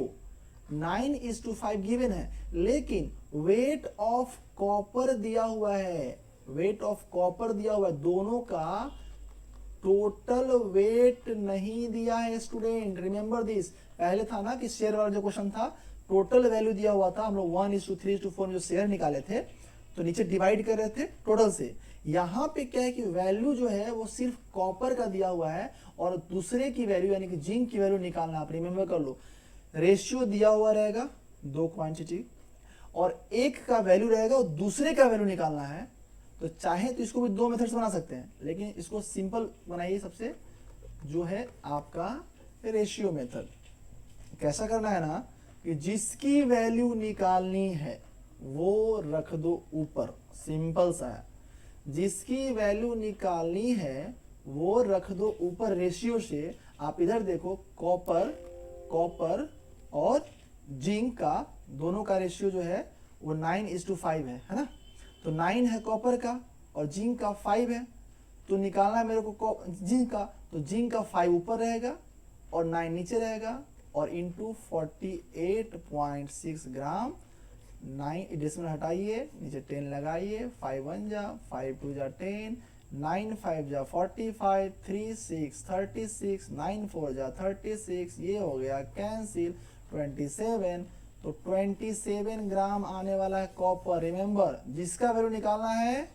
9:5 गिवन है, लेकिन वेट ऑफ कॉपर दिया हुआ है, वेट ऑफ कॉपर दिया हुआ है, दोनों का टोटल वेट नहीं दिया है स्टूडेंट। रिमेंबर दिस, पहले था ना कि शेयर वाला जो क्वेश्चन था टोटल वैल्यू दिया हुआ था, हम लोग 1:3:4 जो शेयर निकाले थे तो नीचे डिवाइड कर रहे थे टोटल से। यहाँ पे क्या है कि वैल्यू जो है वो सिर्फ कॉपर का दिया हुआ है और दूसरे की वैल्यू यानी कि जिंक की वैल्यू निकालना, आप रिमेंबर कर लो। रेशियो दिया हुआ रहेगा दो क्वांटिटी और एक का वैल्यू रहेगा और दूसरे का वैल्यू निकालना है। तो चाहे तो इसको भी दो मेथड से बना सकते हैं, लेकिन इसको सिंपल बनाइए सबसे, जो है आपका रेशियो मेथड। कैसा करना है ना कि जिसकी वैल्यू निकालनी है वो रख दो ऊपर, सिंपल सा है। जिसकी वैल्यू निकालनी है वो रख दो ऊपर रेशियो से। आप इधर देखो, कॉपर और जिंक का दोनों का रेशियो जो है वो 9:5 है ना। तो 9 है कॉपर का और जिंक का 5 है, तो निकालना है मेरे को जिंक का, तो जिंक का 5 ऊपर रहेगा और 9 नीचे रहेगा और इंटू 48.6 ग्राम। 9 डेसिमल हटाइए, नीचे 10 लगाइए, 5 1 जा, 5 2 जा 10, 9 5 जा 45, 3 6 36, 9 4 जा 36, ये हो गया कैंसिल 27। तो 27 ग्राम आने वाला है कॉपर। रिमेंबर, जिसका वैल्यू निकालना है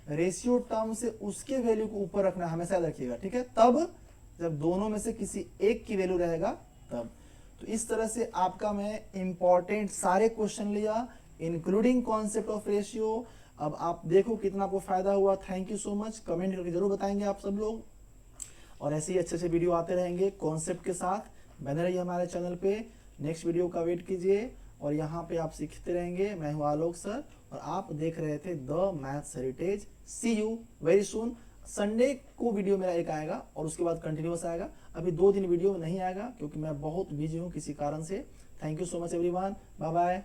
रेशियो टर्म से उसके वैल्यू को ऊपर रखना, हमेशा याद रखिएगा, ठीक है। तब जब दोनों में से किसी एक की वैल्यू रहेगा तब। तो इस तरह से आपका मैं इंपॉर्टेंट सारे क्वेश्चन लिया, इंक्लूडिंग कॉन्सेप्ट ऑफ रेशियो। अब आप देखो कितना आपको फायदा हुआ। Thank you so much, comment करके जरूर बताएंगे आप सब लोग, और ऐसे ही अच्छे अच्छे वीडियो आते रहेंगे कॉन्सेप्ट के साथ। बने रहिए हमारे चैनल पे, नेक्स्ट वीडियो का वेट कीजिए और यहाँ पे आप सीखते रहेंगे। मैं हूँ आलोक सर और आप देख रहे थे the maths heritage. See you very soon. Sunday को वीडियो मेरा एक आएगा और उसके बाद कंटिन्यूअस आएगा। अभी 2 दिन वीडियो नहीं आएगा क्योंकि मैं बहुत बिजी हूँ किसी कारण से। Thank you so much everyone, bye bye.